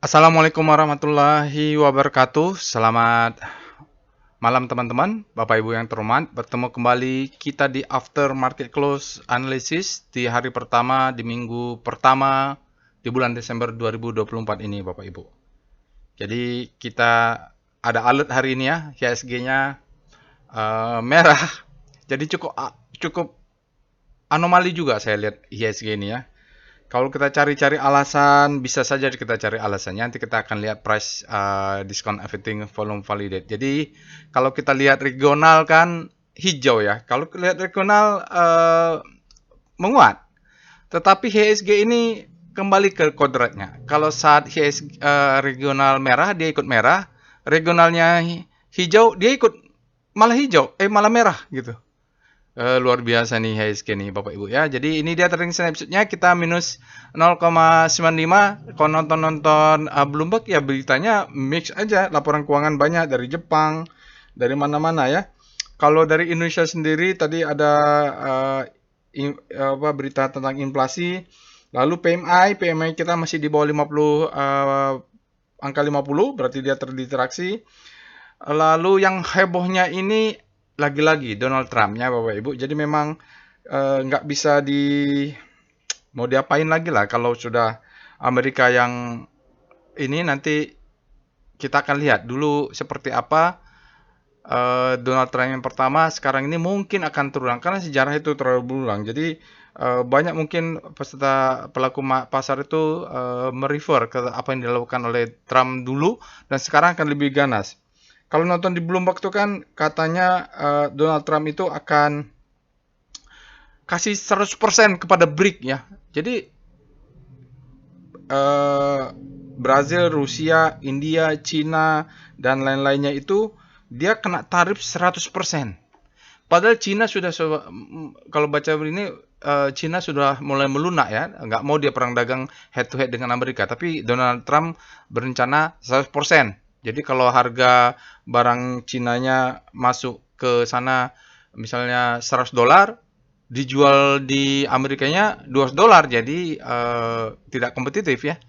Assalamualaikum warahmatullahi wabarakatuh. Selamat malam teman-teman, Bapak Ibu yang terhormat. Bertemu kembali kita di After Market Close Analysis di hari pertama, di minggu pertama di bulan Desember 2024 ini, Bapak Ibu. Jadi kita ada alert hari ini ya, IHSG-nya merah. Jadi cukup anomali juga saya lihat IHSG ini ya. Kalau kita cari-cari alasan, bisa saja kita cari alasannya. Nanti kita akan lihat price discount everything volume validate. Jadi kalau kita lihat regional kan hijau ya. Kalau lihat regional menguat. Tetapi HSG ini kembali ke kodratnya. Kalau saat HSG regional merah dia ikut merah, regionalnya hijau dia ikut malah hijau, malah merah gitu. Luar biasa nih HSG nih Bapak Ibu ya. Jadi ini dia trading snapshotnya kita minus 0,95. Kalau nonton Bloomberg ya beritanya mix aja. Laporan keuangan banyak dari Jepang, dari mana-mana ya. Kalau dari Indonesia sendiri tadi ada berita tentang inflasi. Lalu PMI kita masih di bawah 50, angka 50 berarti dia terdistraksi. Lalu yang hebohnya ini lagi-lagi Donald Trump ya Bapak Ibu. Jadi memang nggak bisa mau diapain lagi lah kalau sudah Amerika yang ini nanti kita akan lihat dulu seperti apa Donald Trump yang pertama sekarang ini mungkin akan terulang karena sejarah itu terlalu berulang. Jadi banyak mungkin peserta pelaku pasar itu merefer ke apa yang dilakukan oleh Trump dulu dan sekarang akan lebih ganas. Kalau nonton di Bloomberg itu kan katanya Donald Trump itu akan kasih 100% kepada BRIC ya. Jadi eh, Brazil, Rusia, India, Cina dan lain-lainnya itu dia kena tarif 100%. Padahal Cina sudah kalau baca ini Cina sudah mulai melunak ya, nggak mau dia perang dagang head to head dengan Amerika, tapi Donald Trump berencana 100%. Jadi kalau harga barang Cinanya masuk ke sana misalnya $100, dijual di Amerikanya $200, jadi tidak kompetitif ya.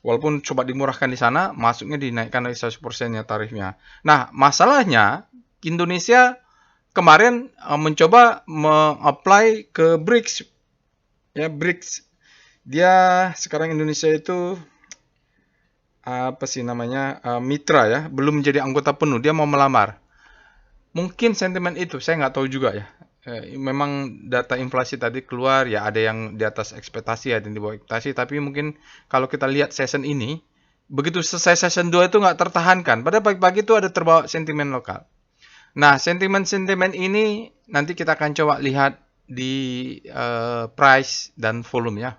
Walaupun coba dimurahkan di sana, masuknya dinaikkan dari 100% ya tarifnya. Nah, masalahnya Indonesia kemarin mencoba apply ke BRICS ya BRICS. Dia sekarang Indonesia itu apa sih namanya mitra ya, belum menjadi anggota penuh. Dia mau melamar. Mungkin sentimen itu saya nggak tahu juga ya. Memang data inflasi tadi keluar ya ada yang di atas ekspektasi ada yang di bawah ekspektasi. Tapi mungkin kalau kita lihat season ini begitu selesai season 2 itu nggak tertahankan. Pada pagi-pagi itu ada terbawa sentimen lokal. Nah, sentimen-sentimen ini nanti kita akan coba lihat di price dan volume ya.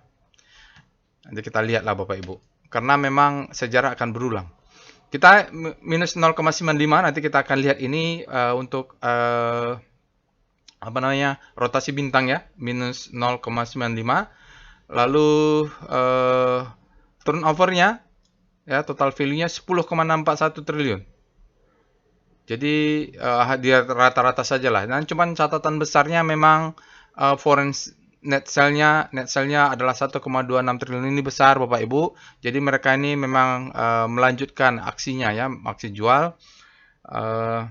Nanti kita lihatlah Bapak Ibu. Karena memang sejarah akan berulang. Kita minus 0,95 nanti kita akan lihat ini untuk apa namanya rotasi bintang ya minus 0,95. Lalu turnovernya ya total value-nya 10,641 triliun. Jadi dia rata-rata saja lah. Dan cuman catatan besarnya memang foreign net sale-nya adalah 1,26 triliun ini besar Bapak Ibu. Jadi mereka ini memang melanjutkan aksinya ya, aksi jual. Uh,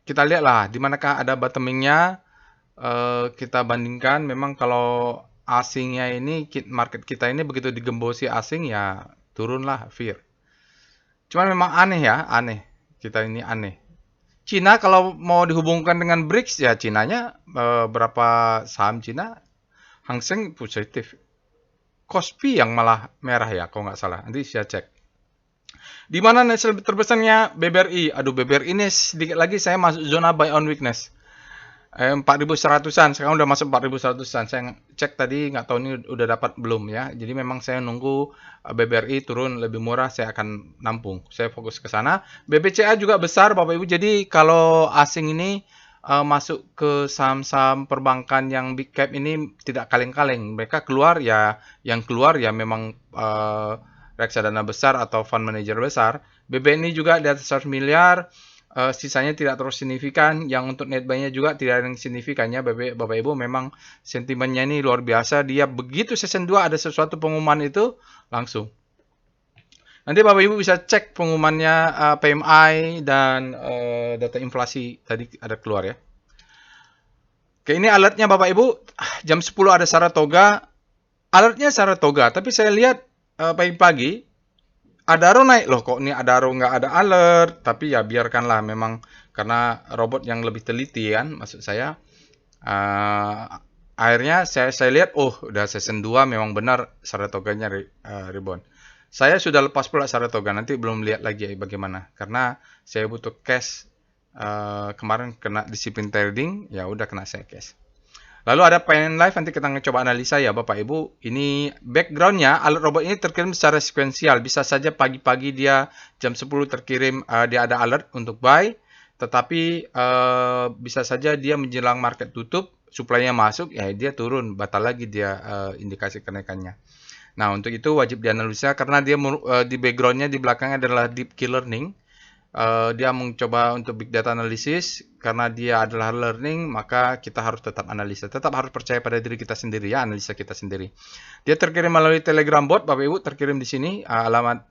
kita lihatlah di manakah ada bottomingnya. Kita bandingkan memang kalau asingnya ini market kita ini begitu digembosi asing ya turunlah fear. Cuman memang aneh ya, aneh. Kita ini aneh. Cina kalau mau dihubungkan dengan BRICS ya Cinanya berapa saham Cina Hang Seng positif. Kospi yang malah merah ya kalau nggak salah. Nanti saya cek. Di mana net sale terbesarnya BBRI? Aduh BBRI ini sedikit lagi saya masuk zona buy on weakness. 4.100-an, sekarang udah masuk 4.100-an. Saya cek tadi nggak tahu ini udah dapat belum ya. Jadi memang saya nunggu BBRI turun lebih murah, saya akan nampung. Saya fokus ke sana. BBCA juga besar Bapak Ibu. Jadi kalau asing ini masuk ke saham-saham perbankan yang big cap ini tidak kaleng-kaleng. Mereka keluar ya, yang keluar ya memang reksadana besar atau fund manager besar. BBNI juga di atas 100 miliar. Sisanya tidak terlalu signifikan. Yang untuk net buy-nya juga tidak ada yang signifikannya. Bapak Ibu memang sentimennya ini luar biasa. Dia begitu season 2 ada sesuatu pengumuman itu langsung. Nanti Bapak Ibu bisa cek pengumumannya PMI dan data inflasi tadi ada keluar ya. Oke, ini alertnya Bapak Ibu. Jam 10 ada Saratoga. Alertnya Saratoga, tapi saya lihat pagi-pagi Adaro naik loh, kok ini Adaro nggak ada alert, tapi ya biarkanlah, memang karena robot yang lebih teliti kan, maksud saya. Uh, Akhirnya saya lihat, oh udah season 2 memang benar Saratoganya rebound. Saya sudah lepas pula Saratoga, nanti belum lihat lagi bagaimana, karena saya butuh cash. Kemarin kena disiplin trading, ya udah kena saya cash. Lalu ada Pain Live, nanti kita coba analisa ya Bapak Ibu. Ini backgroundnya, alert robot ini terkirim secara sekuensial. Bisa saja pagi-pagi dia jam 10 terkirim, dia ada alert untuk buy. Tetapi bisa saja dia menjelang market tutup, supply-nya masuk, ya dia turun, batal lagi dia indikasi kenaikannya. Nah, untuk itu wajib dianalisa karena dia di backgroundnya di belakangnya adalah deep key learning. Dia mencoba untuk big data analysis, karena dia adalah learning, maka kita harus tetap analisa, tetap harus percaya pada diri kita sendiri ya, analisa kita sendiri. Dia terkirim melalui Telegram bot, Bapak Ibu, terkirim di sini. Alamat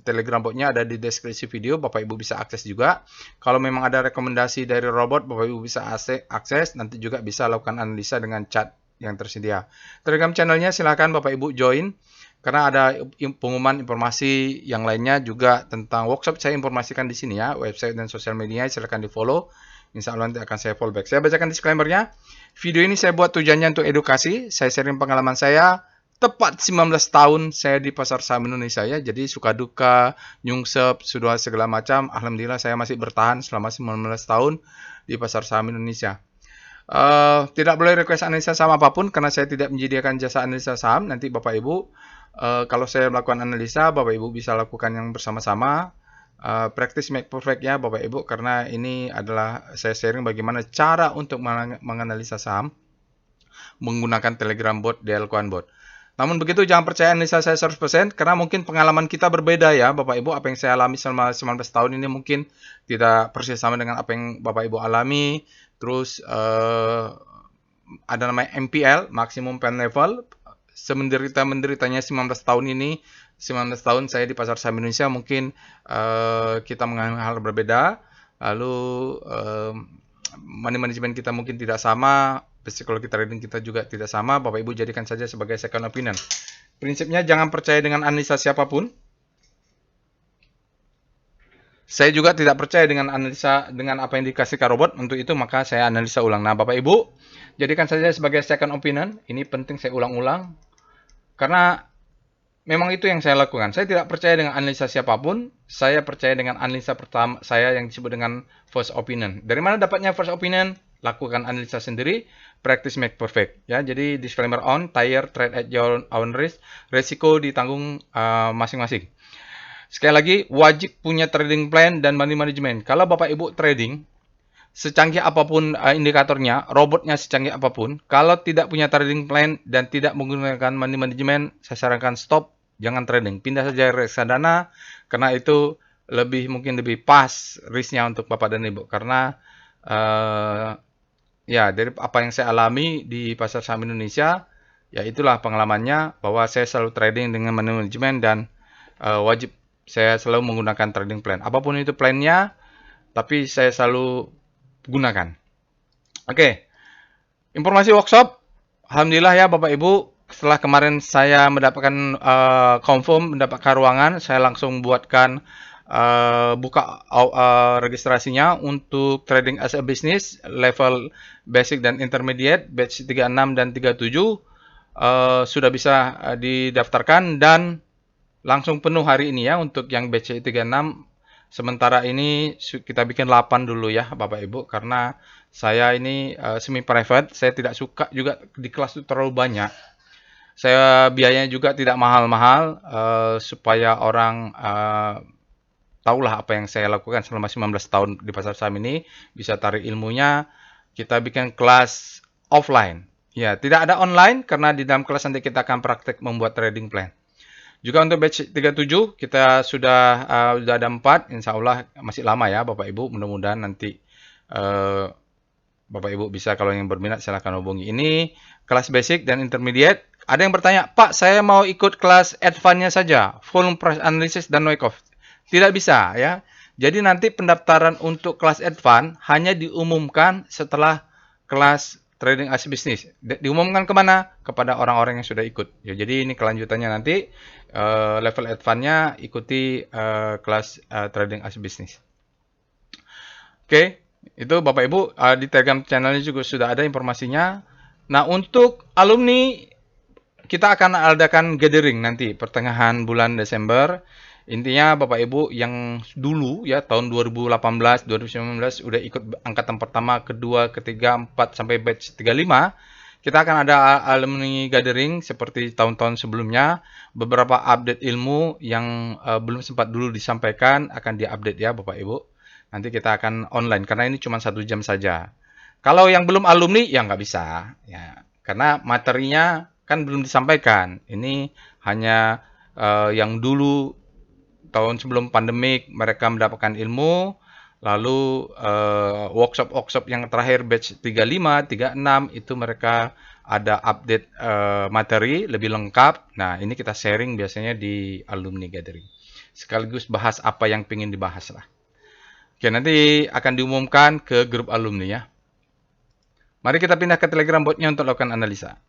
Telegram botnya ada di deskripsi video, Bapak Ibu bisa akses juga. Kalau memang ada rekomendasi dari robot, Bapak Ibu bisa akses, nanti juga bisa lakukan analisa dengan chat yang tersedia. Telegram channelnya silakan Bapak Ibu join, karena ada pengumuman informasi yang lainnya juga tentang workshop saya informasikan di sini ya, website dan sosial media silakan di follow. Insya Allah nanti akan saya follow back. Saya bacakan disclaimer-nya. Video ini saya buat tujuannya untuk edukasi. Saya sharing pengalaman saya. Tepat 19 tahun saya di pasar saham Indonesia ya. Jadi suka duka, nyungsep, sudah segala macam. Alhamdulillah saya masih bertahan selama 19 tahun di pasar saham Indonesia. Tidak boleh request analisa saham apapun karena saya tidak menyediakan jasa analisa saham. Nanti Bapak Ibu, kalau saya melakukan analisa, Bapak Ibu bisa lakukan yang bersama-sama. Practice make perfect ya Bapak Ibu, karena ini adalah saya sharing bagaimana cara untuk menganalisa saham menggunakan Telegram bot, DL-Quant bot. Namun begitu jangan percaya analisa saya 100%, karena mungkin pengalaman kita berbeda ya Bapak Ibu. Apa yang saya alami selama 19 tahun ini mungkin tidak persis sama dengan apa yang Bapak Ibu alami. Terus ada namanya MPL, Maximum Pain Level. Semenderita-menderitanya 19 tahun ini, 19 tahun saya di pasar saham Indonesia, mungkin kita mengalami hal berbeda. Lalu money management kita mungkin tidak sama, psikologi trading kita juga tidak sama. Bapak Ibu jadikan saja sebagai second opinion. Prinsipnya jangan percaya dengan analisa siapapun. Saya juga tidak percaya dengan analisa dengan apa yang dikasihkan robot. Untuk itu maka saya analisa ulang. Nah, Bapak Ibu, jadikan saja sebagai second opinion. Ini penting saya ulang-ulang, karena memang itu yang saya lakukan. Saya tidak percaya dengan analisa siapapun. Saya percaya dengan analisa pertama saya yang disebut dengan first opinion. Dari mana dapatnya first opinion? Lakukan analisa sendiri. Practice make perfect. Ya, jadi disclaimer on, tire, trade at your own risk. Resiko ditanggung masing-masing. Sekali lagi, wajib punya trading plan dan money management. Kalau Bapak Ibu trading, secanggih apapun indikatornya, robotnya secanggih apapun, kalau tidak punya trading plan dan tidak menggunakan money management, saya sarankan stop, jangan trading. Pindah saja reksadana, karena itu mungkin lebih pas risknya untuk Bapak dan Ibu. Karena ya dari apa yang saya alami di pasar saham Indonesia, ya itulah pengalamannya, bahwa saya selalu trading dengan money management dan wajib saya selalu menggunakan trading plan. Apapun itu plannya, tapi saya selalu gunakan. Oke. Informasi workshop. Alhamdulillah ya Bapak Ibu, setelah kemarin saya mendapatkan confirm, mendapatkan ruangan, saya langsung buatkan buka registrasinya untuk trading as a business level basic dan intermediate batch 36 dan 37 sudah bisa didaftarkan dan langsung penuh hari ini ya untuk yang batch 36. Sementara ini kita bikin 8 dulu ya Bapak Ibu, karena saya ini semi private, saya tidak suka juga di kelas itu terlalu banyak. Saya biayanya juga tidak mahal-mahal, supaya orang tahulah apa yang saya lakukan selama 19 tahun di pasar saham ini, bisa tarik ilmunya. Kita bikin kelas offline. Ya, tidak ada online karena di dalam kelas nanti kita akan praktek membuat trading plan. Juga untuk batch 37 kita sudah ada 4, insya Allah masih lama ya Bapak Ibu, mudah-mudahan nanti Bapak Ibu bisa, kalau yang berminat silahkan hubungi. Ini kelas basic dan intermediate, Ada yang bertanya, Pak, saya mau ikut kelas advance-nya saja, volume price analysis dan Wyckoff. Tidak bisa ya. Jadi nanti pendaftaran untuk kelas advance hanya diumumkan setelah kelas trading as business. Diumumkan kemana? Kepada orang-orang yang sudah ikut. Ya, jadi ini kelanjutannya nanti level advance-nya ikuti kelas trading as business. Oke, itu Bapak Ibu di Telegram channelnya juga sudah ada informasinya. Nah, untuk alumni kita akan adakan gathering nanti pertengahan bulan Desember. Intinya Bapak Ibu yang dulu ya tahun 2018, 2019 udah ikut angkatan pertama, kedua, ketiga, 4 sampai batch 35, kita akan ada alumni gathering seperti tahun-tahun sebelumnya. Beberapa update ilmu yang belum sempat dulu disampaikan akan diupdate ya Bapak Ibu. Nanti kita akan online karena ini cuma 1 jam saja. Kalau yang belum alumni ya nggak bisa ya, karena materinya kan belum disampaikan. Ini hanya yang dulu tahun sebelum pandemik mereka mendapatkan ilmu, lalu workshop-workshop yang terakhir batch 35, 36 itu mereka ada update materi lebih lengkap. Nah, ini kita sharing biasanya di alumni gathering. Sekaligus bahas apa yang ingin dibahas lah. Oke, nanti akan diumumkan ke grup alumni ya. Mari kita pindah ke Telegram botnya untuk lakukan analisa.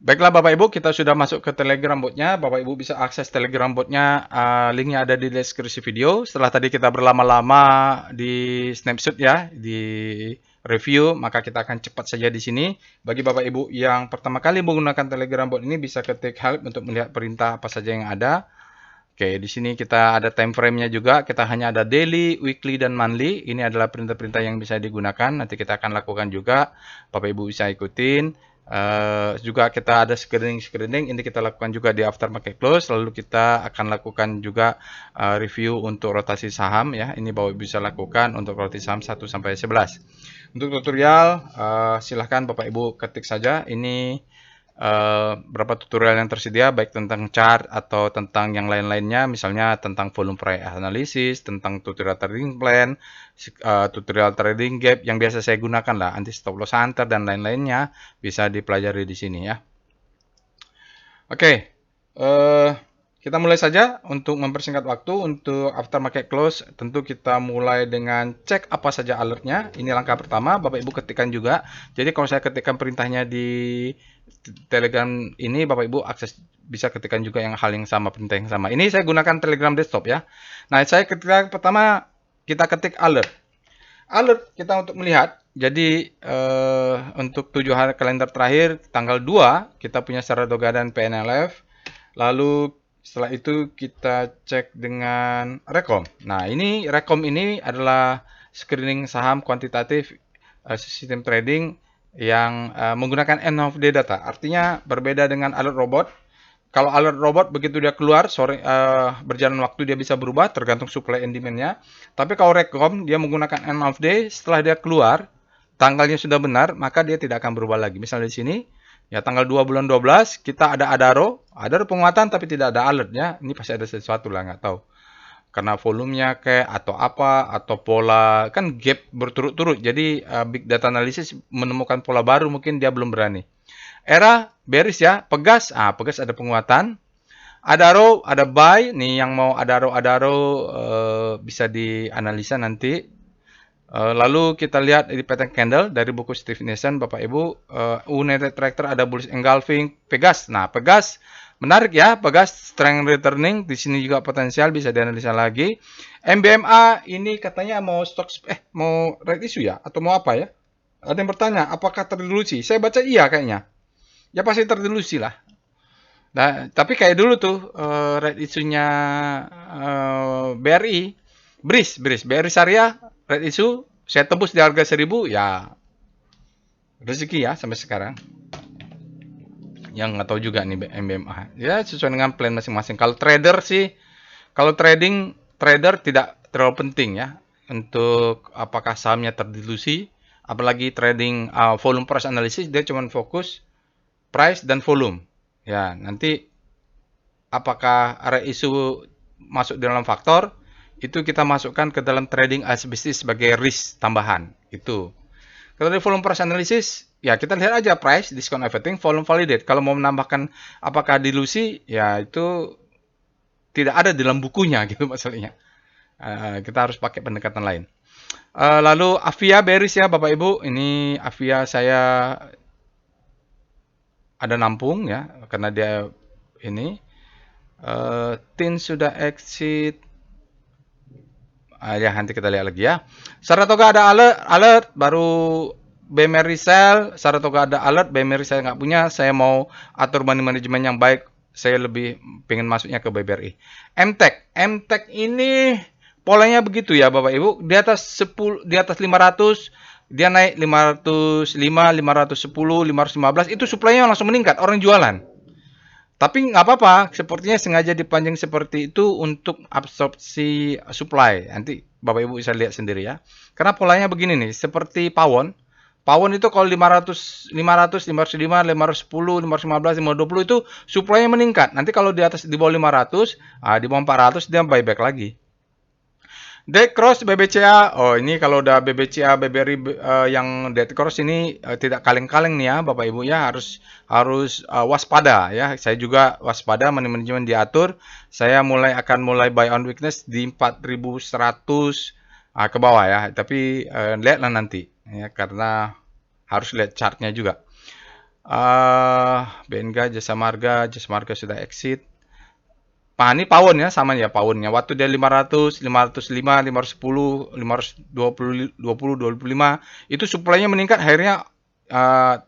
Baiklah Bapak Ibu, kita sudah masuk ke Telegram botnya. Bapak Ibu bisa akses Telegram botnya, linknya ada di deskripsi video. Setelah tadi kita berlama-lama di snapshot ya, di review, maka kita akan cepat saja di sini. Bagi Bapak Ibu yang pertama kali menggunakan Telegram bot ini, bisa ketik help untuk melihat perintah apa saja yang ada. Oke, di sini kita ada time frame-nya juga. Kita hanya ada daily, weekly, dan monthly. Ini adalah perintah-perintah yang bisa digunakan. Nanti kita akan lakukan juga. Bapak Ibu bisa ikutin. Juga kita ada screening. Ini kita lakukan juga di after market close. Lalu kita akan lakukan juga review untuk rotasi saham ya. Ini Bapak Ibu bisa lakukan untuk rotasi saham 1 sampai 11. Untuk tutorial, silahkan Bapak Ibu ketik saja. Ini berapa tutorial yang tersedia baik tentang chart atau tentang yang lain-lainnya, misalnya tentang volume price analysis, tentang tutorial trading plan, tutorial trading gap yang biasa saya gunakan lah, anti stop loss hunter dan lain-lainnya bisa dipelajari di sini ya. Oke, kita mulai saja untuk mempersingkat waktu. Untuk after market close tentu kita mulai dengan cek apa saja alertnya. Ini langkah pertama, Bapak Ibu ketikkan juga. Jadi kalau saya ketikkan perintahnya di Telegram ini, Bapak Ibu akses bisa ketikkan juga yang hal yang sama, perintah yang sama. Ini saya gunakan Telegram desktop ya. Nah, saya ketika pertama kita ketik alert. Alert kita untuk melihat. Jadi untuk 7 hari kalender terakhir tanggal 2 kita punya Saratoga dan PNLF. Lalu setelah itu kita cek dengan Rekom. Nah, ini Rekom ini adalah screening saham kuantitatif sistem trading yang menggunakan end of day data. Artinya berbeda dengan alert robot. Kalau alert robot begitu dia keluar sore berjalan waktu dia bisa berubah tergantung supply and demand-nya. Tapi kalau Rekom dia menggunakan end of day, setelah dia keluar tanggalnya sudah benar, maka dia tidak akan berubah lagi. Misalnya di sini ya tanggal 2 bulan 12 kita ada Adaro penguatan tapi tidak ada alertnya. Ini pasti ada sesuatu lah, nggak tahu. Karena volumenya kayak atau apa atau pola kan gap berturut-turut. Jadi big data analysis menemukan pola baru mungkin dia belum berani. Era bearish ya, Pegas, Pegas ada penguatan. Adaro ada buy, nih yang mau Adaro bisa dianalisa nanti. Lalu kita lihat di pattern candle dari buku Steve Nielsen, Bapak Ibu, United Tractor ada bullish engulfing, Pegas. Nah, Pegas menarik ya, Pegas strength returning, di sini juga potensial bisa dianalisa lagi. MBMA ini katanya mau mau red issue ya atau mau apa ya? Ada yang bertanya, apakah terdilusi? Saya baca iya kayaknya. Ya pasti terdilusi lah. Nah, tapi kayak dulu tuh red issue-nya BRI, BRI Syariah, red issue, saya tembus di harga 1000, ya rezeki ya sampai sekarang. Yang nggak tahu juga nih MBMA. Ya sesuai dengan plan masing-masing. Kalau trader sih, kalau trader tidak terlalu penting ya untuk apakah sahamnya terdilusi. Apalagi trading volume price analysis, dia cuma fokus price dan volume. Ya, nanti apakah red issue masuk dalam faktor, itu kita masukkan ke dalam trading as business sebagai risk tambahan. Itu. Kalau dari volume price analysis, ya kita lihat aja price, discount everything, volume validate. Kalau mau menambahkan apakah dilusi, ya itu tidak ada di dalam bukunya gitu masalahnya. Kita harus pakai pendekatan lain. Lalu Avia bearish ya Bapak Ibu. Ini Avia saya ada nampung ya karena dia ini Tin sudah exit. Ya nanti kita lihat lagi ya. Saratoga ada alert baru BMRI sell. Saratoga ada alert, BMRI saya nggak punya. Saya mau atur money management yang baik. Saya lebih pengen masuknya ke BBRI. MTEK ini polanya begitu ya Bapak Ibu. Di atas 10, di atas 500 dia naik 505, 510, 515 itu supply-nya langsung meningkat, orang jualan. Tapi nggak apa-apa, sepertinya sengaja dipanjang seperti itu untuk absorpsi supply. Nanti Bapak Ibu bisa lihat sendiri ya. Karena polanya begini nih, seperti pawon. Pawon itu kalau 500, 500, 505, 510, 515, 520 itu supply-nya meningkat. Nanti kalau di atas di bawah 500, di bawah 400 dia buyback lagi. Dead cross BBCA. Oh, ini kalau udah BBCA BBRI yang dead cross ini tidak kaleng-kaleng nih ya Bapak Ibu ya, harus waspada ya. Saya juga waspada, manajemen diatur. Saya akan mulai buy on weakness di 4100 ke bawah ya. Tapi lihatlah nanti ya karena harus lihat chartnya juga. BNG Jasa Marga sudah exit. Ini pawon ya, sama ya pawonnya. Waktu dia 500, 505, 510, 520, 20, 25, itu supply-nya meningkat, akhirnya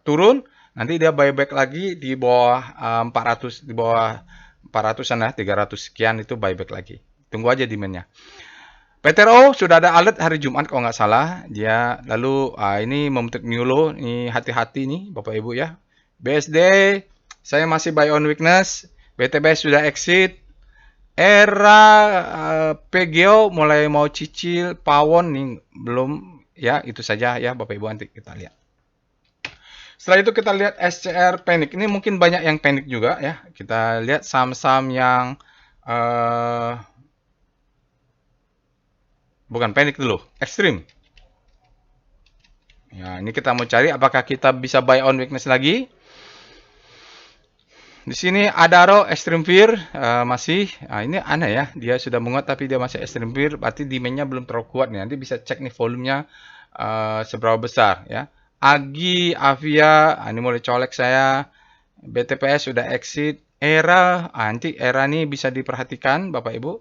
turun, nanti dia buyback lagi di bawah 400, di bawah 400-an ya, 300 sekian itu buyback lagi. Tunggu aja demand-nya. PTRO sudah ada alert hari Jumat kalau nggak salah. Dia lalu ini membentuk new low, ini hati-hati nih Bapak Ibu ya. BSD saya masih buy on weakness. BTBS sudah exit. Era PGO mulai mau cicil, pawon nih belum ya, itu saja ya Bapak Ibu, nanti kita lihat. Setelah itu kita lihat SCR panic. Ini mungkin banyak yang panic juga ya. Kita lihat saham-saham yang bukan panic dulu, ekstrim. Ya, ini kita mau cari apakah kita bisa buy on weakness lagi. Di sini Adaro Extreme Fear masih, ini aneh ya, dia sudah menguat tapi dia masih Extreme Fear, berarti demand-nya belum terlalu kuat nih. Nanti bisa cek nih volumenya seberapa besar ya. Agi, Avia, ini mulai colek saya. BTPS sudah exit. Era, nanti Era nih bisa diperhatikan Bapak Ibu.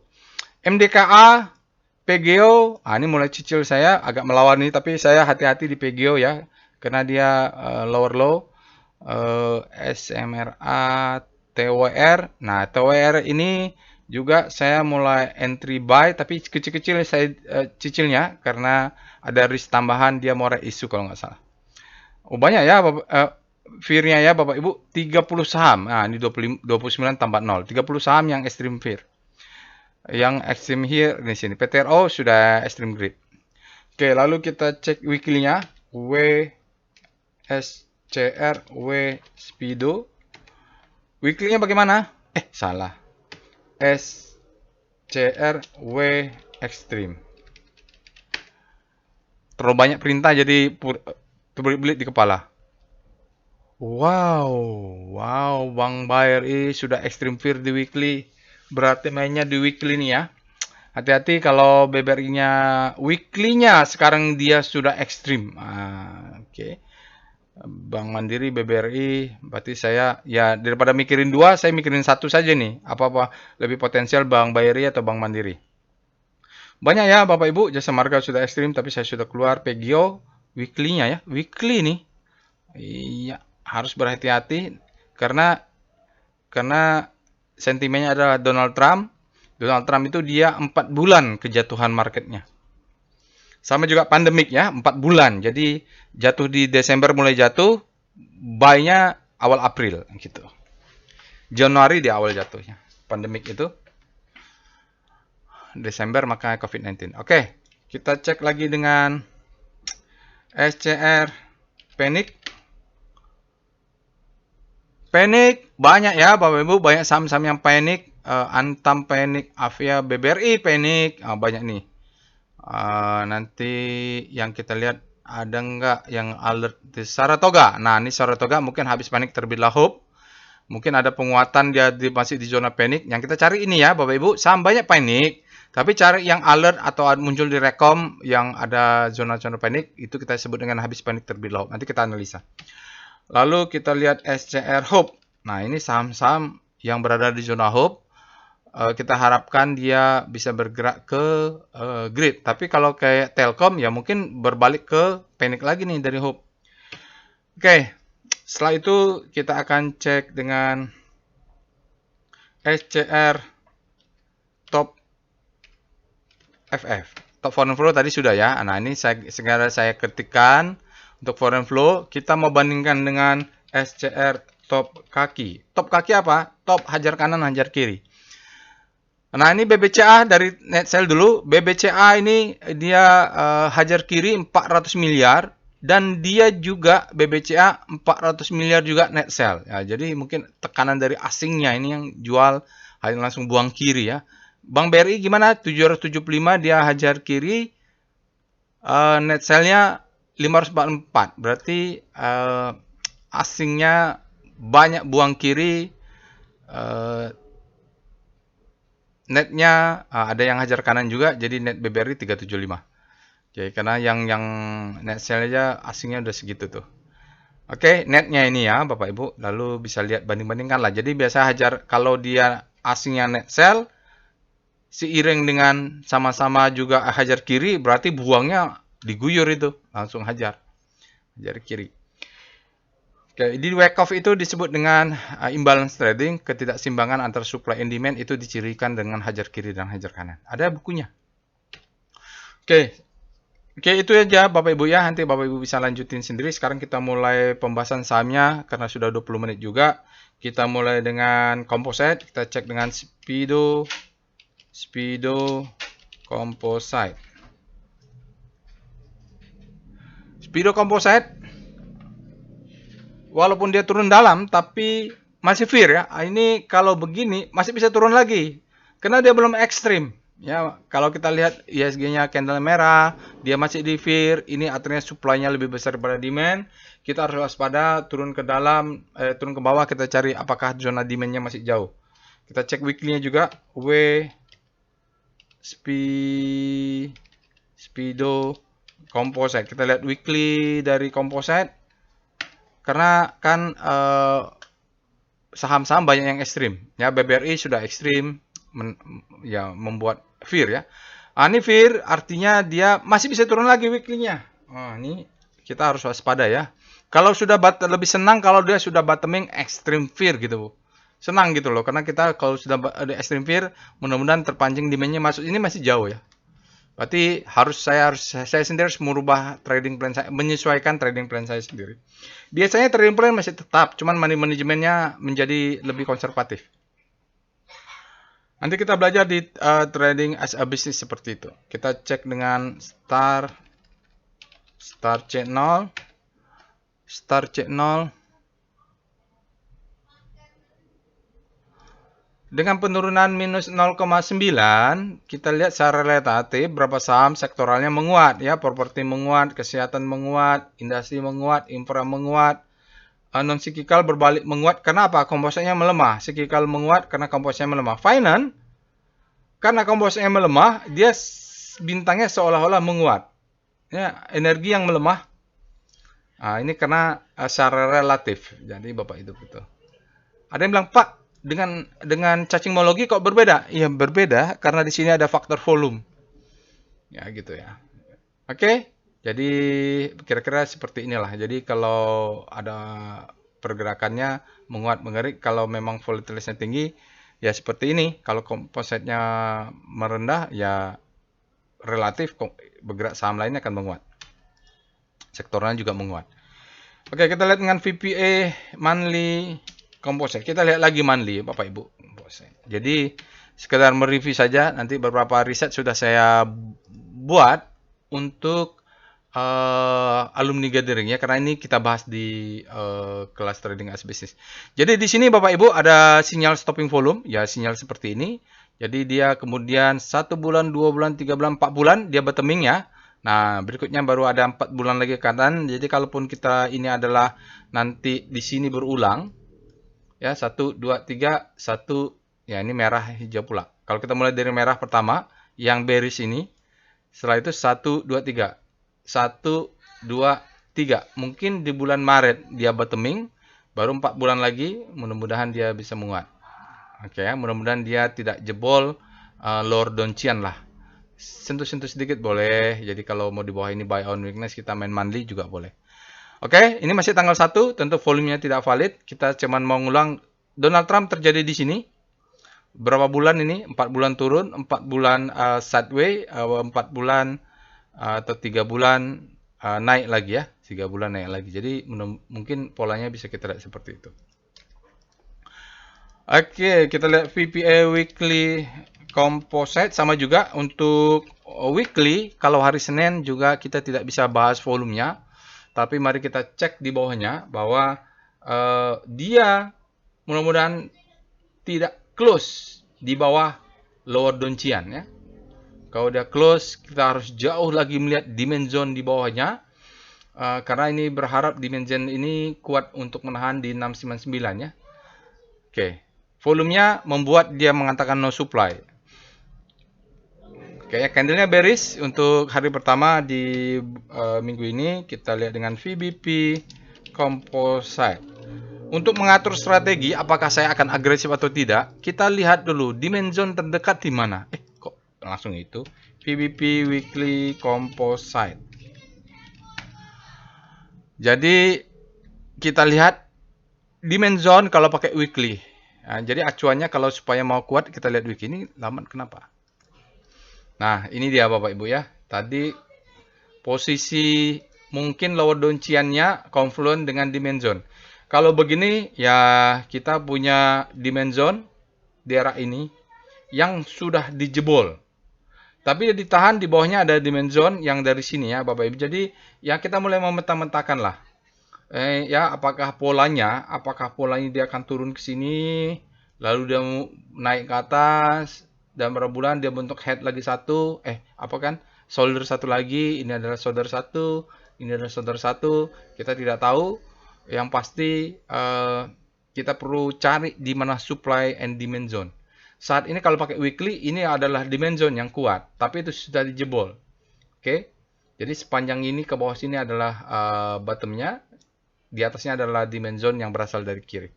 MDKA, PGO, ini mulai cicil saya, agak melawan nih, tapi saya hati-hati di PGO ya, karena dia lower low. SMRA, TWR. Nah, TWR ini juga saya mulai entry buy, tapi kecil-kecil saya cicilnya karena ada risk tambahan, dia mau isu kalau nggak salah. Oh, banyak ya fear-nya ya Bapak Ibu, 30 saham. Nah, ini 29 tambah 0. 30 saham yang extreme fear. Yang extreme here di sini. PTRO sudah extreme grade. Oke, lalu kita cek weekly-nya. CRW Speedo. Weekly-nya bagaimana? Salah. SCRW Extreme. Terlalu banyak perintah jadi terbelit-belit di kepala. Wow, Bang BRI sudah Extreme Fear di weekly. Berarti mainnya di weekly nih ya. Hati-hati kalau BBRI-nya weekly-nya sekarang dia sudah ekstrim. Oke. Bank Mandiri, BBRI, berarti saya ya daripada mikirin dua, saya mikirin satu saja nih. Apa-apa lebih potensial Bank BRI atau Bank Mandiri. Banyak ya Bapak Ibu, Jasa Marga sudah ekstrim, tapi saya sudah keluar. PGO, weekly-nya ya, weekly nih. Iya, harus berhati-hati karena sentimennya adalah Donald Trump. Donald Trump itu dia 4 bulan kejatuhan marketnya. Sama juga pandemik ya, 4 bulan. Jadi jatuh di Desember mulai jatuh, buy-nya awal April gitu. Januari di awal jatuhnya. Pandemik itu Desember makanya COVID-19. Oke, kita cek lagi dengan SCR Panic. Panic banyak ya Bapak Ibu, banyak saham-saham yang panic. Antam panic, Avia, BBRI panic, banyak nih. Nanti yang kita lihat ada nggak yang alert di Saratoga? Nah, ini Saratoga mungkin habis panik terbitlah hope. Mungkin ada penguatan dia masih di zona panik. Yang kita cari ini ya, Bapak Ibu, saham banyak panik, tapi cari yang alert atau muncul di rekom yang ada zona-zona panik, itu kita sebut dengan habis panik terbitlah hope. Nanti kita analisa. Lalu kita lihat SCR Hope. Nah, ini saham-saham yang berada di zona hope. Kita harapkan dia bisa bergerak ke grid. Tapi kalau kayak Telkom ya mungkin berbalik ke panik lagi nih dari hope. Oke, setelah itu kita akan cek dengan SCR Top FF. Top foreign flow tadi sudah ya. Nah, ini segera saya ketikkan untuk foreign flow. Kita mau bandingkan dengan SCR Top kaki. Top kaki apa? Top hajar kanan, hajar kiri. Nah, ini BBCA dari net sale dulu. BBCA ini dia hajar kiri 400 miliar dan dia juga BBCA 400 miliar juga net sale. Ya, jadi mungkin tekanan dari asingnya ini yang jual hanya langsung buang kiri ya. Bank BRI gimana? 775 dia hajar kiri, net sale-nya 544. Berarti asingnya banyak buang kiri. Netnya ada yang hajar kanan juga, jadi net BBRI 375. Oke, karena yang net sale aja asingnya udah segitu tuh. Oke, netnya ini ya Bapak Ibu, lalu bisa lihat banding-bandingkan lah. Jadi biasa hajar, kalau dia asingnya net sale, seiring dengan sama-sama juga hajar kiri, berarti buangnya diguyur itu, langsung hajar kiri. Oke, di wake off itu disebut dengan imbalance trading, ketidakseimbangan antara supply and demand itu dicirikan dengan hajar kiri dan hajar kanan. Ada bukunya. Oke, itu aja Bapak Ibu ya. Nanti Bapak Ibu bisa lanjutin sendiri. Sekarang kita mulai pembahasan sahamnya karena sudah 20 menit juga. Kita mulai dengan composite. Kita cek dengan Speedo Composite. Speedo Composite walaupun dia turun dalam, tapi masih fear ya. Ini kalau begini masih bisa turun lagi, karena dia belum ekstrim. Ya, kalau kita lihat ISG-nya candle merah, dia masih di fear. Ini artinya supply-nya lebih besar daripada demand. Kita harus waspada, turun ke dalam, turun ke bawah. Kita cari apakah zona demand-nya masih jauh. Kita cek weekly-nya juga. Speedo Composite. Kita lihat weekly dari Composite. Karena kan saham-saham banyak yang ekstrim. Ya, BBRI sudah ekstrim, ya membuat fear ya. Ini fear artinya dia masih bisa turun lagi weekly-nya. Ini kita harus waspada ya. Kalau sudah lebih senang kalau dia sudah bottoming extreme fear gitu, Bu. Senang gitu loh, karena kita kalau sudah ada extreme fear, mudah-mudahan terpancing demand-nya masuk. Ini masih jauh ya. Berarti saya sendiri harus merubah trading plan saya, menyesuaikan trading plan saya sendiri. Biasanya trading plan masih tetap, cuman money manajemennya menjadi lebih konservatif. Nanti kita belajar di trading as a business seperti itu. Kita cek dengan Star Channel. Dengan penurunan minus 0,9, kita lihat secara relatif berapa saham sektoralnya menguat ya, properti menguat, kesehatan menguat, industri menguat, infra menguat, non siklikal berbalik menguat. Kenapa? Kompositnya melemah. Siklikal menguat karena kompositnya melemah. Finance karena kompositnya melemah, dia bintangnya seolah-olah menguat. Ya, energi yang melemah. Ini karena secara relatif. Jadi Bapak itu betul. Ada yang bilang, Pak, dengan cacingmologi kok berbeda? Iya, berbeda karena di sini ada faktor volume. Ya, gitu ya. Oke, jadi kira-kira seperti inilah. Jadi kalau ada pergerakannya menguat mengerik, kalau memang volatilitasnya tinggi, ya seperti ini. Kalau kompositnya merendah, ya relatif bergerak saham lainnya akan menguat. Sektornya juga menguat. Oke, kita lihat dengan VPA monthly composite. Kita lihat lagi monthly, Bapak Ibu. Jadi sekedar mereview saja. Nanti beberapa riset sudah saya buat untuk alumni gathering ya, karena ini kita bahas di kelas trading as business. Jadi di sini Bapak Ibu ada sinyal stopping volume, ya sinyal seperti ini. Jadi dia kemudian 1 bulan, 2 bulan, 3 bulan, 4 bulan dia bottoming ya. Nah, berikutnya baru ada 4 bulan lagi ke kanan. Jadi kalaupun kita ini adalah nanti di sini berulang, ya 1, 2, 3, 1, ya ini merah hijau pula. Kalau kita mulai dari merah pertama, yang bearish ini, setelah itu 1, 2, 3. 1, 2, 3. Mungkin di bulan Maret dia bottoming, baru 4 bulan lagi, mudah-mudahan dia bisa menguat. Oke ya, mudah-mudahan dia tidak jebol lower downtrend lah. Sentuh-sentuh sedikit boleh. Jadi kalau mau di bawah ini buy on weakness, kita main monthly juga boleh. Oke, ini masih tanggal 1, tentu volumenya tidak valid. Kita cuman mau ngulang, Donald Trump terjadi di sini. Berapa bulan ini? 4 bulan turun, 4 bulan sideways, 4 bulan atau 3 bulan naik lagi ya. 3 bulan naik lagi. Jadi mungkin polanya bisa kita lihat seperti itu. Oke, kita lihat VPA weekly composite sama juga untuk weekly. Kalau hari Senin juga kita tidak bisa bahas volumenya, tapi mari kita cek di bawahnya bahwa dia mudah-mudahan tidak close di bawah lower downtrend ya. Kalau dia close, kita harus jauh lagi melihat demand zone di bawahnya. Karena ini berharap demand zone ini kuat untuk menahan di 699 ya. Oke. Volumenya membuat dia mengatakan no supply. Oke, candlenya bearish untuk hari pertama di minggu ini. Kita lihat dengan VBP Composite. Untuk mengatur strategi, apakah saya akan agresif atau tidak, kita lihat dulu demand zone terdekat di mana. Kok langsung itu? VBP Weekly Composite. Jadi kita lihat demand zone kalau pakai weekly. Nah, jadi acuannya kalau supaya mau kuat kita lihat weekly ini lambat kenapa? Nah, ini dia Bapak Ibu ya. Tadi posisi mungkin lower downtrend-nya confluent dengan demand zone. Kalau begini ya kita punya demand zone di area ini yang sudah dijebol. Tapi dia ditahan di bawahnya ada demand zone yang dari sini ya Bapak Ibu. Jadi ya kita mulai memeta-metakan lah. Ya apakah polanya dia akan turun ke sini, lalu dia naik ke atas, dan berapa bulan dia bentuk head lagi satu, shoulder satu lagi, ini adalah shoulder satu, ini adalah shoulder satu, kita tidak tahu. Yang pasti kita perlu cari di mana supply and demand zone. Saat ini kalau pakai weekly, ini adalah demand zone yang kuat, tapi itu sudah dijebol. Oke, jadi sepanjang ini ke bawah sini adalah bottomnya. Di atasnya adalah demand zone yang berasal dari kiri.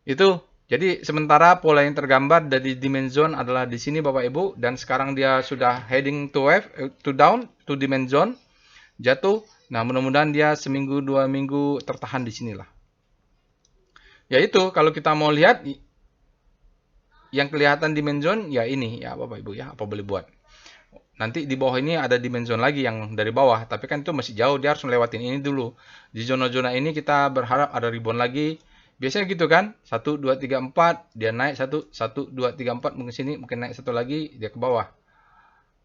Itu. Jadi sementara pola yang tergambar dari demand zone adalah di sini Bapak Ibu, dan sekarang dia sudah heading to down to demand zone, jatuh. Nah, mudah-mudahan dia seminggu 2 minggu tertahan di sinilah. Yaitu kalau kita mau lihat yang kelihatan demand zone ya ini ya Bapak Ibu ya, apa boleh buat. Nanti di bawah ini ada demand zone lagi yang dari bawah, tapi kan itu masih jauh, dia harus melewatin ini dulu. Di zona-zona ini kita berharap ada rebound lagi. Biasanya gitu kan, 1, 2, 3, 4, dia naik 1, 1, 2, 3, 4, mungkin sini, mungkin naik satu lagi, dia ke bawah.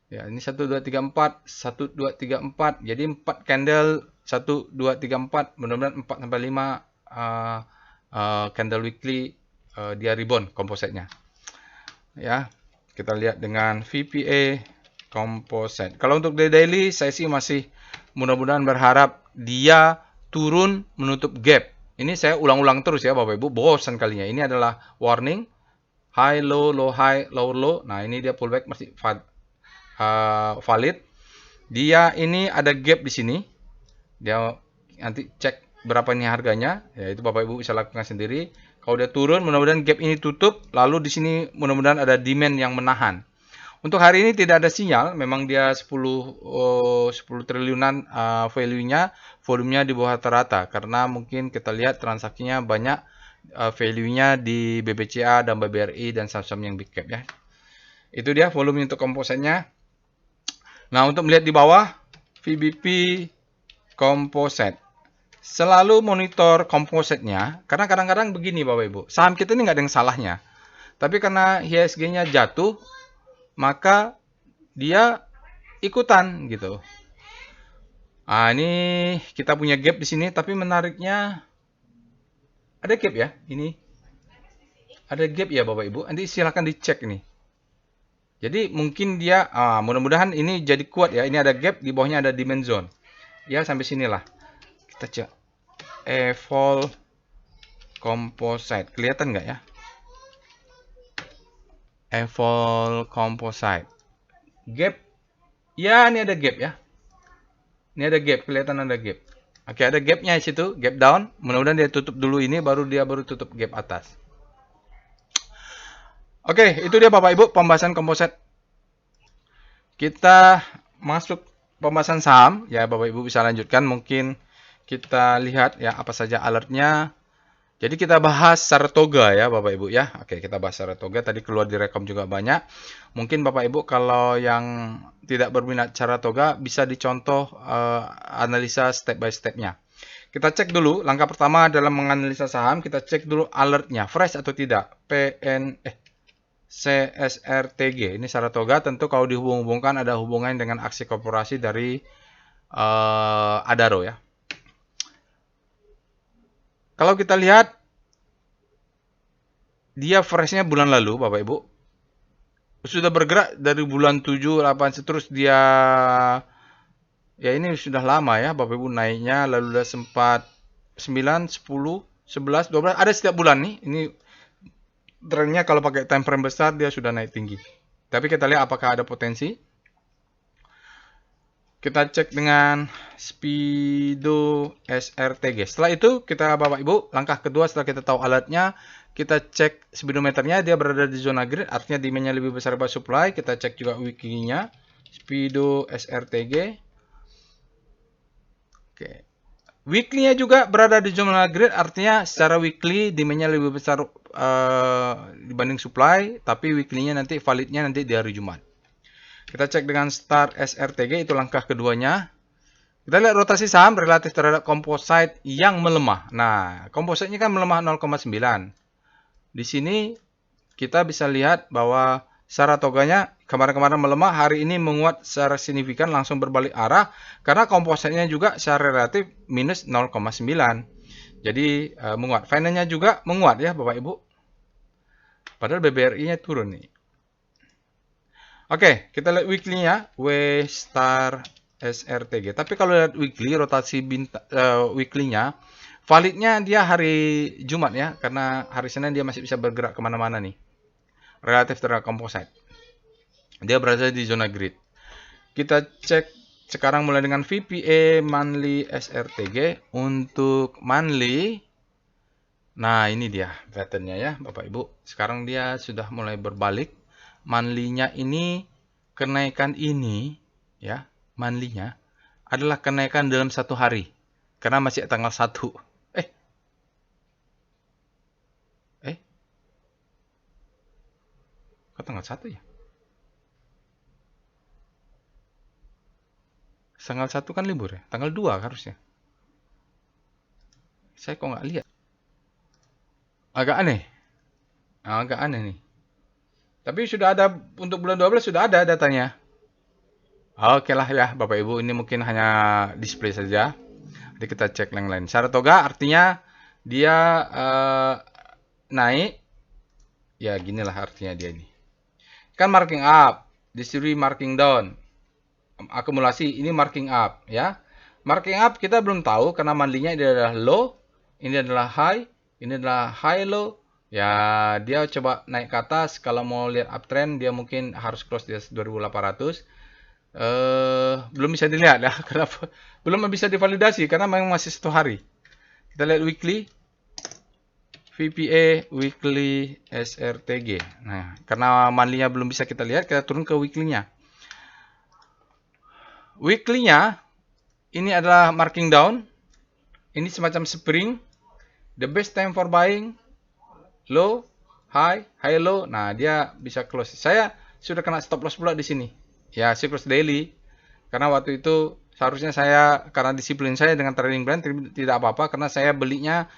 Ya, ini 1, 2, 3, 4, 1, 2, 3, 4, jadi 4 candle, 1, 2, 3, 4, mudah-mudahan 4 sampai 5 candle weekly dia rebound kompositnya. Ya, kita lihat dengan VPA Composite. Kalau untuk daily, saya sih masih mudah-mudahan berharap dia turun menutup gap. Ini saya ulang-ulang terus ya Bapak Ibu, bosan kalinya. Ini adalah warning, high, low, low, high, low, low. Nah ini dia pullback masih valid. Dia ini ada gap di sini. Dia nanti cek berapa ini harganya. Ya itu Bapak Ibu bisa lakukan sendiri. Kalau dia turun, mudah-mudahan gap ini tutup. Lalu di sini mudah-mudahan ada demand yang menahan. Untuk hari ini tidak ada sinyal, memang dia 10 triliunan value-nya, volumenya di bawah rata-rata. Karena mungkin kita lihat transaksinya banyak value-nya di BBCA dan BBRI dan saham-saham yang big cap ya. Itu dia volume untuk kompositnya. Nah, untuk melihat di bawah, VBP Composite. Selalu monitor kompositnya, karena kadang-kadang begini Bapak Ibu, saham kita ini nggak ada yang salahnya. Tapi karena IHSG-nya jatuh, maka dia ikutan gitu. Nah, ini kita punya gap di sini, tapi menariknya ada gap ya, ini. Ada gap ya Bapak Ibu. Nanti silahkan dicek ini. Jadi mungkin dia, mudah-mudahan ini jadi kuat ya. Ini ada gap, di bawahnya ada demand zone. Ya sampai sinilah. Kita cek evol composite. Kelihatan nggak ya? Evol composite. Gap. Ya, ini ada gap ya. Ini ada gap, kelihatan ada gap. Oke, ada gapnya di situ, gap down. Mudah-mudahan dia tutup dulu ini, dia baru tutup gap atas. Oke, itu dia Bapak Ibu pembahasan komposit. Kita masuk pembahasan saham, ya Bapak Ibu bisa lanjutkan. Mungkin kita lihat ya apa saja alertnya. Jadi kita bahas Saratoga ya Bapak Ibu ya. Oke, kita bahas Saratoga. Tadi keluar di rekom juga banyak. Mungkin Bapak Ibu kalau yang tidak berminat Saratoga bisa dicontoh analisa step by stepnya. Kita cek dulu. Langkah pertama dalam menganalisa saham, kita cek dulu alertnya fresh atau tidak. CSRTG. Ini Saratoga. Tentu kalau dihubung-hubungkan ada hubungan dengan aksi korporasi dari Adaro ya. Kalau kita lihat, dia freshnya bulan lalu, Bapak Ibu. Sudah bergerak dari bulan 7, 8, terus dia, ya ini sudah lama ya, Bapak Ibu naiknya, lalu udah sempat 9, 10, 11, 12, ada setiap bulan nih. Ini trennya kalau pakai time frame besar, dia sudah naik tinggi. Tapi kita lihat apakah ada potensi. Kita cek dengan Speedo SRTG. Setelah itu, kita Bapak Ibu, langkah kedua setelah kita tahu alatnya, kita cek speedometernya, dia berada di zona green, artinya demand-nya lebih besar daripada supply. Kita cek juga weekly-nya, Speedo SRTG. Oke. Weekly-nya juga berada di zona green, artinya secara weekly demand-nya lebih besar dibanding supply, tapi weekly-nya nanti validnya nanti di hari Jumat. Kita cek dengan Star SRTG, itu langkah keduanya. Kita lihat rotasi saham relatif terhadap komposit yang melemah. Nah, kompositnya kan melemah 0,9. Di sini kita bisa lihat bahwa Saratoganya kemarin-kemarin melemah, hari ini menguat secara signifikan, langsung berbalik arah. Karena kompositnya juga secara relatif minus 0,9. Jadi menguat. Finance-nya juga menguat ya Bapak Ibu. Padahal BBRI-nya turun nih. Oke, kita lihat weekly-nya, W Star SRTG. Tapi kalau lihat weekly, rotasi weekly-nya, validnya dia hari Jumat ya, karena hari Senin dia masih bisa bergerak kemana-mana nih. Relatif terhadap komposit. Dia berada di zona grid. Kita cek sekarang mulai dengan VPA monthly SRTG. Untuk monthly, nah ini dia pattern-nya ya Bapak Ibu. Sekarang dia sudah mulai berbalik. Monthly-nya ini, kenaikan ini ya, monthly-nya adalah kenaikan dalam satu hari. Karena masih tanggal 1. Kok tanggal 1 ya? Tanggal 1 kan libur ya? Tanggal 2 harusnya. Saya kok nggak lihat. Agak aneh. Agak aneh nih. Tapi sudah ada, untuk bulan 12 sudah ada datanya. Oke lah ya Bapak Ibu, ini mungkin hanya display saja. Jadi kita cek yang lain. Saratoga artinya dia naik. Ya ginilah artinya dia ini. Kan marking up, distribusi marking down. Akumulasi ini marking up ya. Marking up kita belum tahu karena monthly-nya ini adalah low, ini adalah high, ini adalah high low. Ya, dia coba naik ke atas. Kalau mau lihat uptrend, dia mungkin harus close di 2800. Belum bisa dilihat ya, kenapa? Belum bisa divalidasi karena memang masih 1 hari. Kita lihat weekly. VPA weekly SRTG. Nah, karena monthly-nya belum bisa kita lihat, kita turun ke weekly-nya. Weekly-nya ini adalah marking down. Ini semacam spring. The best time for buying, low, high, high, low. Nah, dia bisa close. Saya sudah kena stop loss pula di sini. Ya, siklus daily. Karena waktu itu seharusnya saya, karena disiplin saya dengan trading plan, tidak apa-apa. Karena saya belinya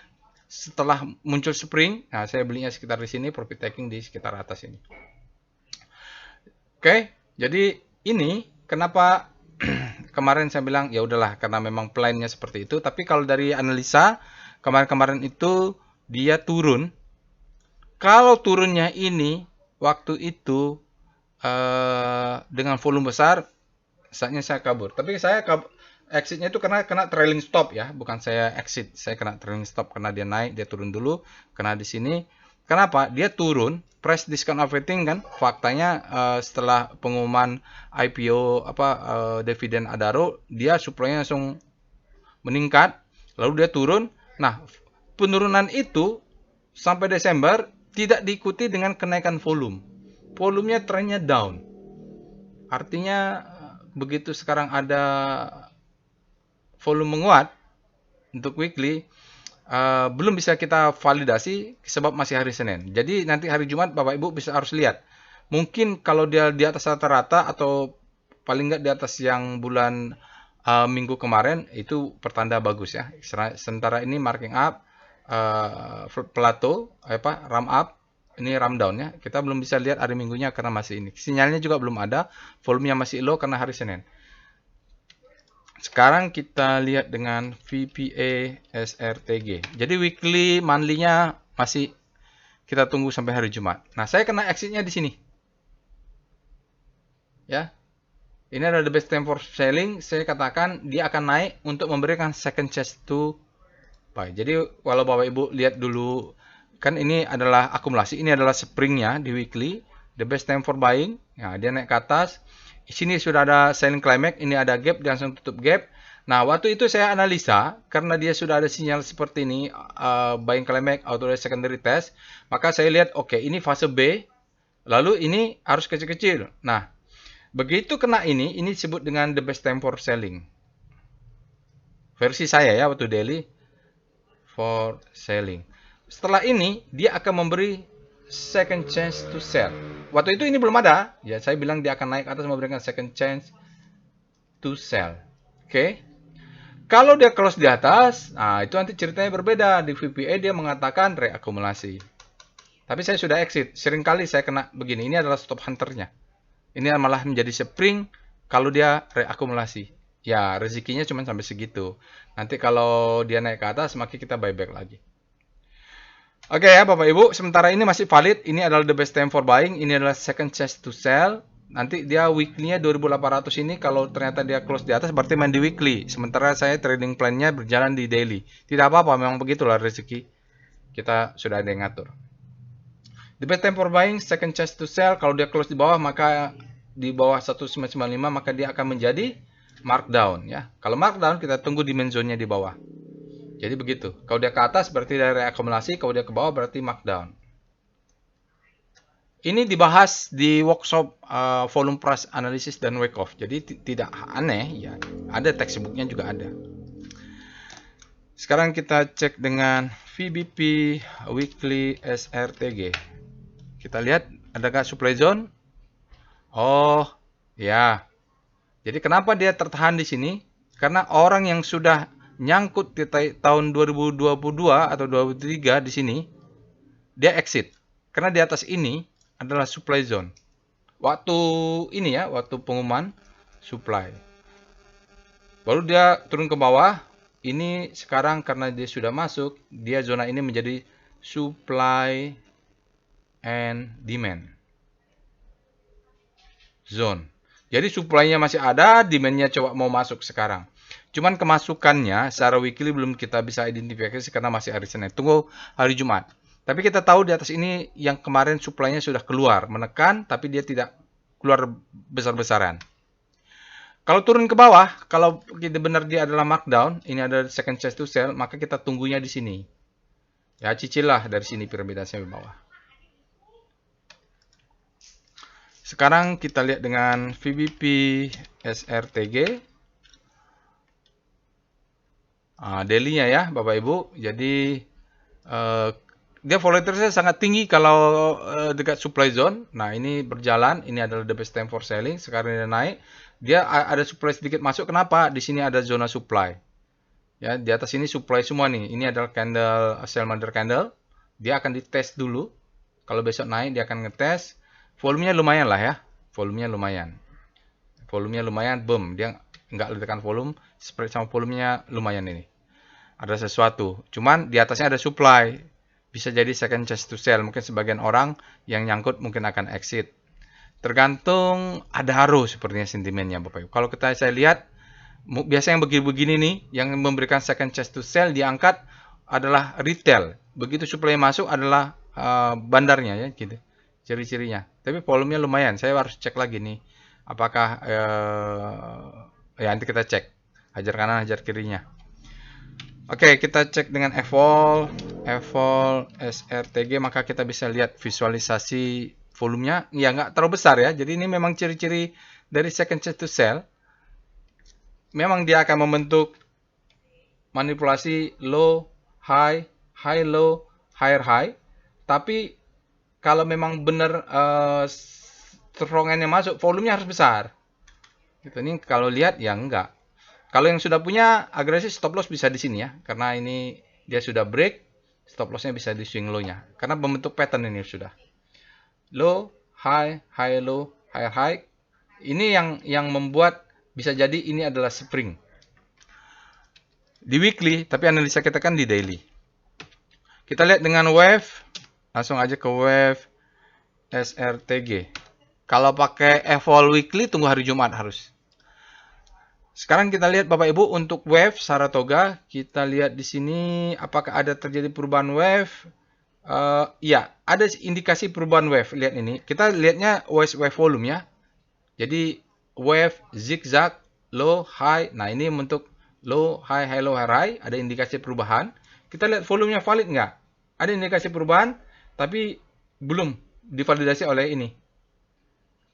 setelah muncul spring. Nah, saya belinya sekitar di sini, profit taking di sekitar atas ini. Oke, jadi ini kenapa kemarin saya bilang ya udahlah karena memang plan-nya seperti itu. Tapi kalau dari analisa kemarin-kemarin itu dia turun. Kalau turunnya ini waktu itu dengan volume besar, saatnya saya kabur. Tapi saya exitnya itu karena kena trailing stop ya, bukan saya exit. Saya kena trailing stop karena dia naik, dia turun dulu, kena di sini. Kenapa? Dia turun, price discount everything kan. Faktanya setelah pengumuman IPO dividen Adaro, dia supply-nya langsung meningkat, lalu dia turun. Nah, penurunan itu sampai Desember tidak diikuti dengan kenaikan volume. Volumenya trennya down. Artinya begitu sekarang ada volume menguat untuk weekly, belum bisa kita validasi sebab masih hari Senin. Jadi nanti hari Jumat Bapak Ibu harus lihat. Mungkin kalau dia di atas rata-rata atau paling nggak di atas yang bulan minggu kemarin, itu pertanda bagus ya. Sementara ini marking up, plateau, ram up, ini ram down ya. Kita belum bisa lihat hari minggunya karena masih ini. Sinyalnya juga belum ada, volumenya masih low karena hari Senin. Sekarang kita lihat dengan VPA SRTG. Jadi weekly, monthly-nya masih kita tunggu sampai hari Jumat. Nah, saya kena exit-nya di sini. Ya. Ini adalah the best time for selling. Saya katakan dia akan naik untuk memberikan second chance to buy. Jadi kalau Bapak Ibu lihat dulu, kan ini adalah akumulasi. Ini adalah spring-nya di weekly. The best time for buying. Nah, dia naik ke atas. Di sini sudah ada selling climax, ini ada gap, dia langsung tutup gap. Nah, waktu itu saya analisa, karena dia sudah ada sinyal seperti ini, buying climax, auto secondary test, maka saya lihat, oke, ini fase B, lalu ini harus kecil-kecil. Nah, begitu kena ini disebut dengan the best time for selling. Versi saya ya, waktu daily, for selling. Setelah ini, dia akan memberi second chance to sell. Waktu itu ini belum ada. Ya, saya bilang dia akan naik atas memberikan second chance to sell. Oke. Kalau dia close di atas, nah itu nanti ceritanya berbeda. Di VPA dia mengatakan reakumulasi. Tapi saya sudah exit. Seringkali saya kena begini. Ini adalah stop hunternya. Ini malah menjadi spring kalau dia reakumulasi. Ya, rezekinya cuma sampai segitu. Nanti kalau dia naik ke atas, maka kita buyback lagi. Oke ya Bapak Ibu, sementara ini masih valid. Ini adalah the best time for buying. Ini adalah second chance to sell. Nanti dia weekly-nya 2800 ini, kalau ternyata dia close di atas berarti main di weekly. Sementara saya trading plan-nya berjalan di daily. Tidak apa-apa, memang begitulah rezeki. Kita sudah ada yang ngatur. The best time for buying, second chance to sell. Kalau dia close di bawah, maka di bawah 1995, maka dia akan menjadi markdown ya. Kalau markdown, kita tunggu dimensi zone-nya di bawah. Jadi begitu. Kalau dia ke atas berarti dari akumulasi, kalau dia ke bawah berarti markdown. Ini dibahas di workshop volume price analysis dan wake off. Jadi tidak aneh ya. Ada textbooknya juga ada. Sekarang kita cek dengan VBP weekly SRTG. Kita lihat adakah supply zone? Oh, ya. Jadi kenapa dia tertahan di sini? Karena orang yang sudah nyangkut di tahun 2022 atau 2023 di sini, dia exit. Karena di atas ini adalah supply zone. Waktu ini ya, waktu pengumuman supply. Baru dia turun ke bawah. Ini sekarang karena dia sudah masuk, dia zona ini menjadi supply and demand zone. Jadi supply-nya masih ada, demand-nya coba mau masuk sekarang. Cuman kemasukannya secara weekly belum kita bisa identifikasi karena masih hari Senin. Tunggu hari Jumat. Tapi kita tahu di atas ini yang kemarin supply-nya sudah keluar, menekan, tapi dia tidak keluar besar-besaran. Kalau turun ke bawah, kalau kita benar dia adalah markdown, ini ada second chance to sell, maka kita tunggunya di sini. Ya, cicilah dari sini piramidasnya di bawah. Sekarang kita lihat dengan VBP SRTG. Daily-nya ya Bapak Ibu. Jadi dia volatilitasnya sangat tinggi kalau dekat supply zone. Nah, ini berjalan, ini adalah the best time for selling. Sekarang dia naik. Dia ada supply sedikit masuk. Kenapa? Di sini ada zona supply. Ya, di atas ini supply semua nih. Ini adalah candle, sell mother candle. Dia akan dites dulu. Kalau besok naik dia akan ngetes. Volumenya lumayan lah ya. Volumenya lumayan. Volumenya lumayan, boom. Dia nggak ledakan volume. Spread sama volumenya lumayan ini. Ada sesuatu. Cuman di atasnya ada supply. Bisa jadi second chance to sell. Mungkin sebagian orang yang nyangkut mungkin akan exit. Tergantung ada arrow sepertinya sentimennya Bapak Ibu. Kalau saya lihat biasa yang begini-begini nih yang memberikan second chance to sell diangkat adalah retail. Begitu supply masuk adalah bandarnya ya gitu. Ciri-cirinya. Tapi volumenya lumayan. Saya harus cek lagi nih apakah ya nanti kita cek hajar kanan hajar kirinya. Oke, kita cek dengan evol SRTG, maka kita bisa lihat visualisasi volumenya. Ya, nggak terlalu besar ya. Jadi ini memang ciri-ciri dari second chance to sell. Memang dia akan membentuk manipulasi low, high, high, low, higher, high. Tapi kalau memang benar strongannya masuk, volumenya harus besar. Gitu, ini kalau lihat ya enggak. Kalau yang sudah punya agresif stop loss bisa di sini ya, karena ini dia sudah break, stop lossnya bisa di swing low-nya, karena membentuk pattern ini sudah. Low, high, high, low, high, high. Ini yang membuat bisa jadi ini adalah spring. Di weekly, tapi analisa kita kan di daily. Kita lihat dengan wave, langsung aja ke wave SRTG. Kalau pakai evol weekly, tunggu hari Jumat harus. Sekarang kita lihat Bapak Ibu untuk wave Saratoga, kita lihat di sini apakah ada terjadi perubahan wave. Ya, ada indikasi perubahan wave. Lihat ini. Kita lihatnya wave volume ya. Jadi wave zigzag, low, high. Nah, ini untuk low, high, high, low, high. Ada indikasi perubahan. Kita lihat volumenya valid nggak? Ada indikasi perubahan, tapi belum divalidasi oleh ini.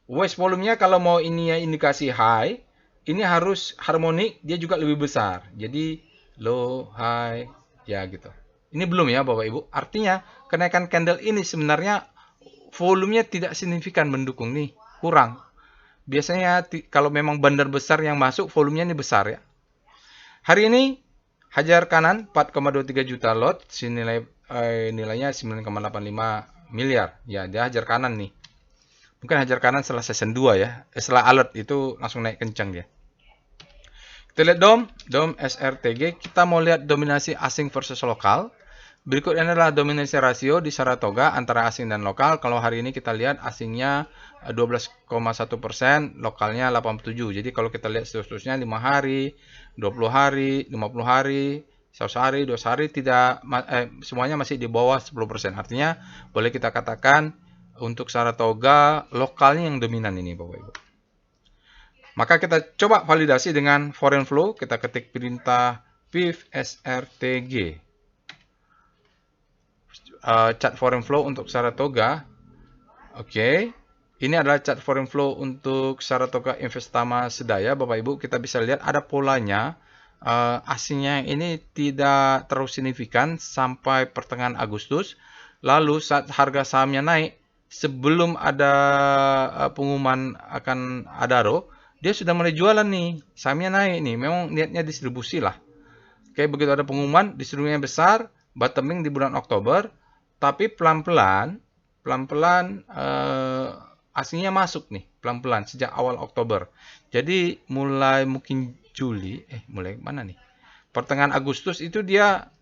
Wave volumenya kalau mau ini ya indikasi high, ini harus harmonik, dia juga lebih besar. Jadi low, high, ya gitu. Ini belum ya Bapak Ibu. Artinya kenaikan candle ini sebenarnya volumenya tidak signifikan mendukung nih, kurang. Biasanya kalau memang bandar besar yang masuk, volumenya ini besar ya. Hari ini hajar kanan 4,23 juta lot, nilainya 9,85 miliar. Ya, dia hajar kanan nih. Mungkin hajar kanan setelah season 2 ya. Setelah alert itu langsung naik kencang dia. Kita lihat DOM SRTG. Kita mau lihat dominasi asing versus lokal. Berikut ini adalah dominasi rasio di Saratoga antara asing dan lokal. Kalau hari ini kita lihat asingnya 12,1%, lokalnya 87%. Jadi kalau kita lihat seterusnya 5 hari, 20 hari, 50 hari, 100 hari, 200 hari, semuanya masih di bawah 10%. Artinya boleh kita katakan untuk Saratoga lokalnya yang dominan ini Bapak Ibu. Maka kita coba validasi dengan foreign flow. Kita ketik perintah PIV SRTG. Chart foreign flow untuk Saratoga. Oke. Ini adalah chart foreign flow untuk Saratoga Investama Sedaya. Bapak Ibu, kita bisa lihat ada polanya. Asingnya ini tidak terlalu signifikan sampai pertengahan Agustus. Lalu saat harga sahamnya naik, sebelum ada pengumuman akan adaro, dia sudah mulai jualan nih, sahamnya naik nih, memang niatnya distribusi lah. Oke, begitu ada pengumuman, distribusinya besar, bottoming di bulan Oktober, tapi pelan-pelan asingnya masuk nih, pelan-pelan sejak awal Oktober. Jadi mulai mungkin Juli, mulai mana nih? Pertengahan Agustus itu dia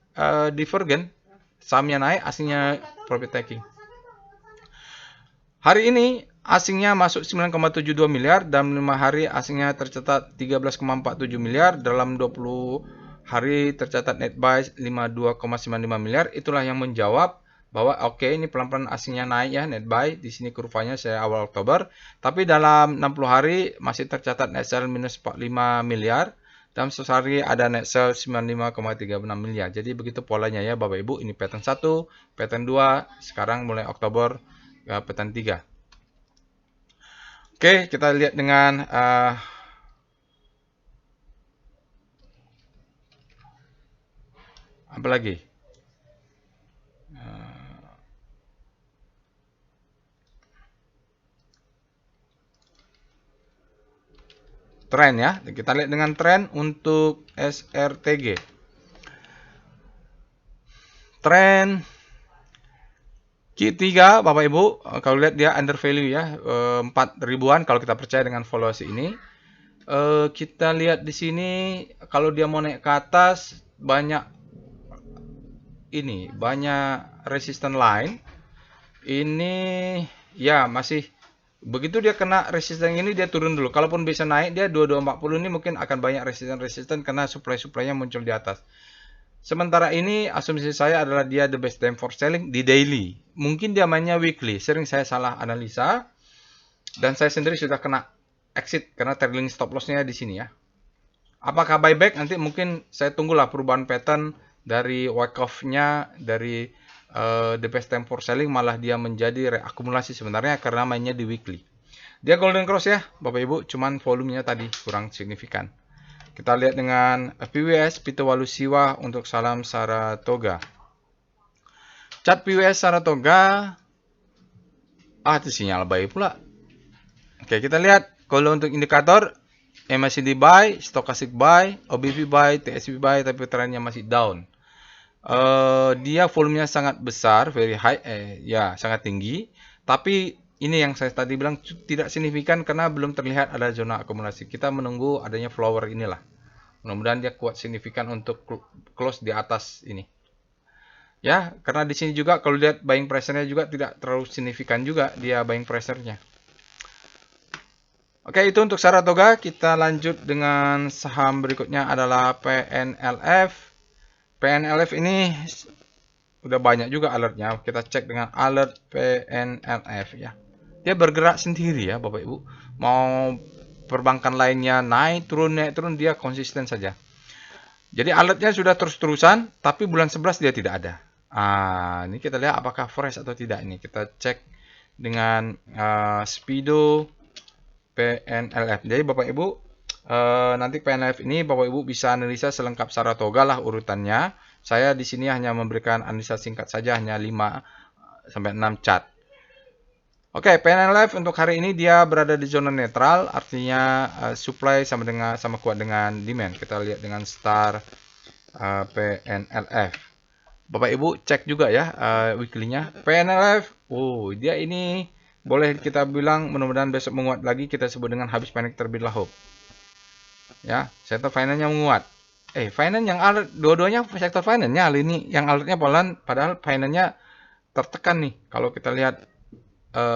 divergen, sahamnya naik, asingnya profit taking. Hari ini asingnya masuk 9,72 miliar, dalam 5 hari asingnya tercatat 13,47 miliar, dalam 20 hari tercatat net buy 52,95 miliar. Itulah yang menjawab bahwa oke, ini pelan-pelan asingnya naik ya net buy. Di sini kurvanya saya awal Oktober, tapi dalam 60 hari masih tercatat net sell minus 45 miliar. Dalam 100 hari ada net sell 95,36 miliar. Jadi begitu polanya ya Bapak Ibu. Ini pattern 1, pattern 2, sekarang mulai Oktober pattern 3. Oke, kita lihat dengan apa lagi? Tren ya. Kita lihat dengan tren untuk SRTG. Tren Q3 Bapak Ibu, kalau lihat dia under value ya, 4 ribuan kalau kita percaya dengan valuasi ini. Kita lihat di sini kalau dia mau naik ke atas banyak resistance line. Ini ya masih Begitu dia kena resisten ini, dia turun dulu. Kalaupun bisa naik, dia 2240 ini mungkin akan banyak resisten karena supply-supply-nya muncul di atas. Sementara ini asumsi saya adalah dia the best time for selling di daily. Mungkin dia mainnya weekly. Sering saya salah analisa dan saya sendiri sudah kena exit karena trailing stop loss-nya di sini ya. Apakah buyback? Nanti mungkin saya tunggulah perubahan pattern dari Wyckoff-nya dari the best time for selling, malah dia menjadi reakumulasi sebenarnya karena mainnya di weekly. Dia golden cross ya Bapak Ibu, cuman volumenya tadi kurang signifikan. Kita lihat dengan PWS Pito Walusiwa untuk salam Saratoga. Chart PWS Saratoga. Itu sinyal buy pula. Oke, kita lihat kalau untuk indikator MACD buy, stochastic buy, OBV buy, TSV buy, tapi trennya masih down. Dia volumenya sangat besar, very high, ya sangat tinggi. Tapi ini yang saya tadi bilang tidak signifikan karena belum terlihat ada zona akumulasi. Kita menunggu adanya flower inilah. Mudah-mudahan dia kuat signifikan untuk close di atas ini. Ya, karena di sini juga kalau lihat buying pressure-nya juga tidak terlalu signifikan juga dia buying pressure-nya. Oke, itu untuk Saratoga. Kita lanjut dengan saham berikutnya adalah PNLF. PNLF ini udah banyak juga alertnya. Kita cek dengan alert PNLF ya. Dia bergerak sendiri ya Bapak Ibu. Mau perbankan lainnya naik turun, dia konsisten saja. Jadi alertnya sudah terus-terusan, tapi bulan 11 dia tidak ada. Ini kita lihat apakah fresh atau tidak ini. Kita cek dengan Speedo PNLF. Jadi Bapak Ibu, nanti PNLF ini Bapak Ibu bisa analisa selengkap Saratoga lah urutannya. Saya di sini hanya memberikan analisa singkat saja, hanya 5 sampai 6 chart. Oke, PNLF untuk hari ini dia berada di zona netral, artinya supply sama kuat dengan demand. Kita lihat dengan star PNLF. Bapak Ibu cek juga ya weekly-nya. PNLF, dia ini boleh kita bilang mudah-mudahan besok menguat lagi, kita sebut dengan habis panik terbitlah hope. Ya, sektor finance-nya menguat. Finance yang alert, dua-duanya sektor finance-nya ini yang alertnya padahal finance-nya tertekan nih kalau kita lihat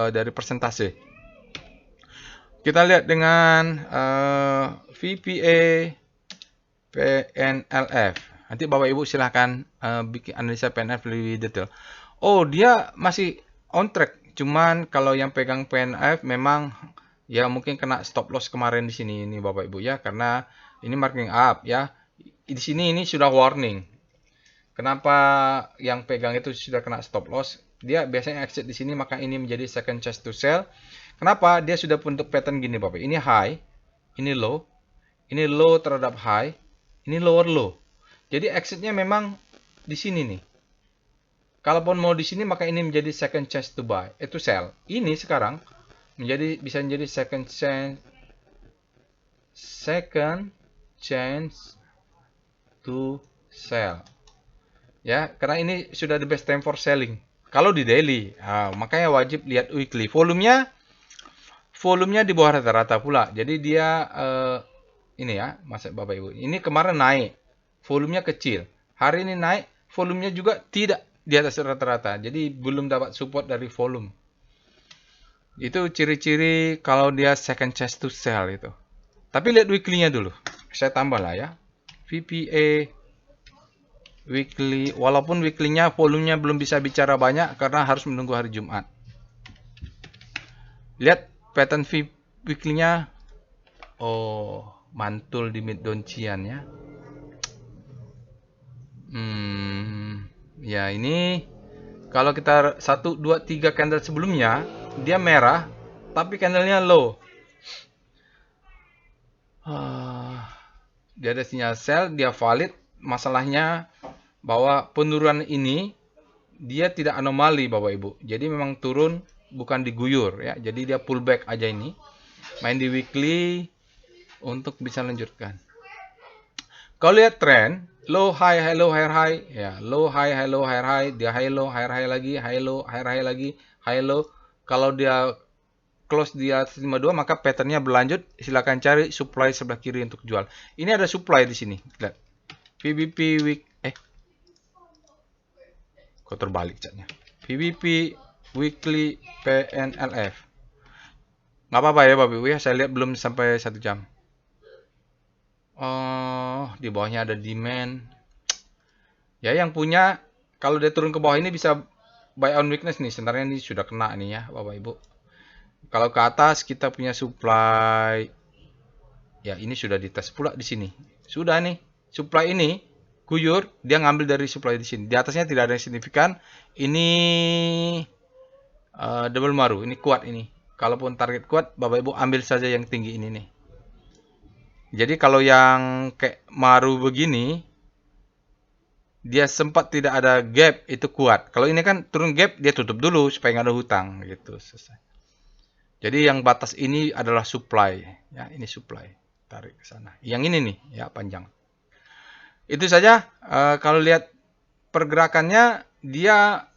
dari persentase. Kita lihat dengan VPA PNLF. Nanti Bapak Ibu silahkan bikin analisa PNLF lebih detail. Dia masih on track. Cuman kalau yang pegang PNLF memang ya mungkin kena stop loss kemarin di sini ini Bapak Ibu ya, karena ini marking up ya. Di sini ini sudah warning. Kenapa yang pegang itu sudah kena stop loss? Dia biasanya exit di sini, maka ini menjadi second chance to sell. Kenapa? Dia sudah bentuk pattern gini Bapak. Ini high, ini low terhadap high, ini lower low. Jadi exitnya memang di sini nih. Kalaupun mau di sini, maka ini menjadi second chance to buy, itu sell. Ini sekarang bisa menjadi second chance to sell. Ya, karena ini sudah the best time for selling. Kalau di daily, makanya wajib lihat weekly. Volumenya di bawah rata-rata pula. Jadi dia ini ya, Mas Bapak Ibu. Ini kemarin naik, volumenya kecil. Hari ini naik, volumenya juga tidak di atas rata-rata. Jadi belum dapat support dari volume. Itu ciri-ciri kalau dia second chance to sell itu. Tapi lihat weekly-nya dulu. Saya tambah lah ya. VPA weekly, walaupun weekly-nya volumenya belum bisa bicara banyak karena harus menunggu hari Jumat. Lihat pattern weekly-nya. Mantul di mid doncian ya. Ya ini kalau kita 1, 2, 3 candle sebelumnya dia merah tapi candlenya low. Dia ada sinyal sell, dia valid. Masalahnya bahwa penurunan ini dia tidak anomali Bapak Ibu. Jadi memang turun bukan diguyur ya. Jadi dia pullback aja ini. Main di weekly untuk bisa lanjutkan. Kalau lihat tren, low high high low higher high ya, low high high low higher high, dia high low higher high lagi, high low higher high lagi, high low. Kalau dia close di atas 52 maka patternnya berlanjut, silakan cari supply sebelah kiri untuk jual. Ini ada supply di sini. Lihat. VBP week kok terbalik catnya. VBP weekly PNLF. Nggak apa-apa ya Bapak Ibu ya, saya lihat belum sampai 1 jam. Oh, di bawahnya ada demand. Ya, yang punya kalau dia turun ke bawah ini bisa buy on weakness nih. Sebenarnya ini sudah kena nih ya, Bapak Ibu. Kalau ke atas kita punya supply. Ya, ini sudah dites pula di sini. Sudah nih. Supply ini guyur, dia ngambil dari supply di sini. Di atasnya tidak ada yang signifikan. Ini double maru, ini kuat ini. Kalaupun target kuat, Bapak Ibu ambil saja yang tinggi ini nih. Jadi kalau yang kayak maru begini, dia sempat tidak ada gap, itu kuat. Kalau ini kan turun gap, dia tutup dulu supaya nggak ada hutang gitu. Selesai. Jadi yang batas ini adalah supply, ya ini supply. Tarik ke sana. Yang ini nih, ya panjang. Itu saja. Kalau lihat pergerakannya, dia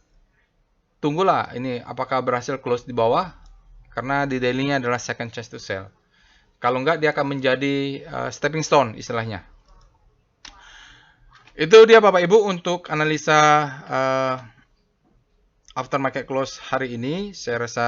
tunggulah ini apakah berhasil close di bawah, karena di daily-nya adalah second chance to sell. Kalau enggak, dia akan menjadi stepping stone istilahnya. Itu dia Bapak Ibu untuk analisa aftermarket close hari ini. Saya rasa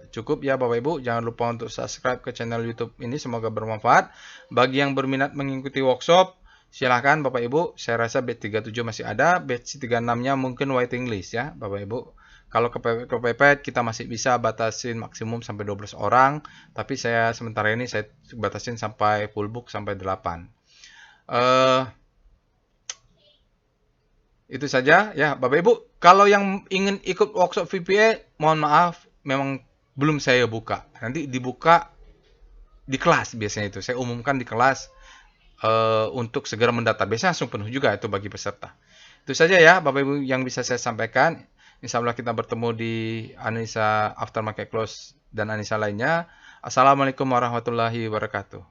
cukup ya Bapak Ibu. Jangan lupa untuk subscribe ke channel YouTube ini. Semoga bermanfaat. Bagi yang berminat mengikuti workshop, silahkan Bapak Ibu. Saya rasa batch 37 masih ada. Batch 36-nya mungkin waiting list ya Bapak Ibu. Kalau kepepet kita masih bisa batasin maksimum sampai 12 orang. Tapi saya sementara ini saya batasin sampai full book sampai 8. Itu saja ya Bapak Ibu. Kalau yang ingin ikut workshop VPA, mohon maaf memang belum saya buka. Nanti dibuka di kelas biasanya itu. Saya umumkan di kelas untuk segera mendaftar. Biasanya langsung penuh juga itu bagi peserta. Itu saja ya Bapak Ibu yang bisa saya sampaikan. Insya Allah kita bertemu di Analisa Aftermarket Close dan Analisa lainnya. Assalamualaikum warahmatullahi wabarakatuh.